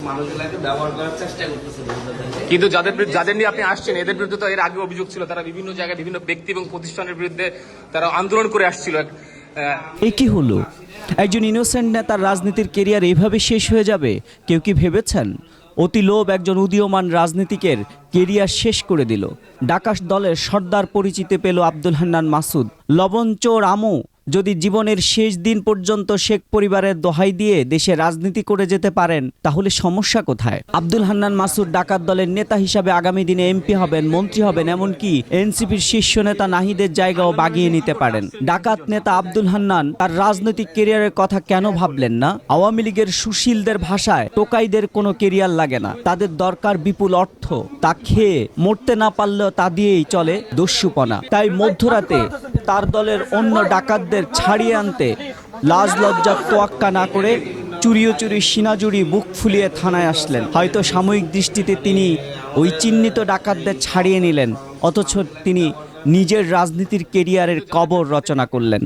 মানুষগুলোকে ব্যবহার করার চেষ্টা করতেছে। কিন্তু যাদের নিয়ে আপনি আসছেন এদের বিরুদ্ধে তো এর আগে অভিযোগ ছিল, তারা বিভিন্ন জায়গায় বিভিন্ন ব্যক্তি এবং প্রতিষ্ঠানের বিরুদ্ধে তারা আন্দোলন করে আসছিল। এ কি হলো? একজন ইনোসেন্ট নেতার রাজনীতির কেরিয়ার এইভাবে শেষ হয়ে যাবে? কেউ কি ভেবেছেন? অতি লোভ একজন উদীয়মান রাজনীতিকের কেরিয়ার শেষ করে দিল। ডাকাশ দলের সর্দার পরিচিতি পেল আব্দুল হান্নান মাসুদ। লবণচোর আমু যদি জীবনের শেষ দিন পর্যন্ত শেখ পরিবারের দোহাই দিয়ে দেশে রাজনীতি করে যেতে পারেন, তাহলে সমস্যা কোথায়? আব্দুল হান্নান মাসুদ ডাকাত দলের নেতা হিসাবে আগামী দিনে এমপি হবেন, মন্ত্রী হবেন, এমনকি এনসিপির শীর্ষ নেতা নাহিদের জায়গাও বাগিয়ে নিতে পারেন। ডাকাত নেতা আব্দুল হান্নান তার রাজনৈতিক কেরিয়ারের কথা কেন ভাবলেন না? আওয়ামী লীগের সুশীলদের ভাষায় টোকাইদের কোনো কেরিয়ার লাগে না, তাদের দরকার বিপুল অর্থ। তা খেয়ে মরতে না পারলেও তা দিয়েই চলে দস্যুপনা। তাই মধ্যরাতে তার দলের অন্য ডাকাতদের ছাড়িয়ে আনতে লাজ লজ্জা তোয়াক্কা না করে চুরি সিনাজুরি বুক ফুলিয়ে থানায় আসলেন। হয়তো সাময়িক দৃষ্টিতে তিনি ওই চিহ্নিত ডাকাতদের ছাড়িয়ে নিলেন, অথচ তিনি নিজের রাজনীতির কেরিয়ারের কবর রচনা করলেন।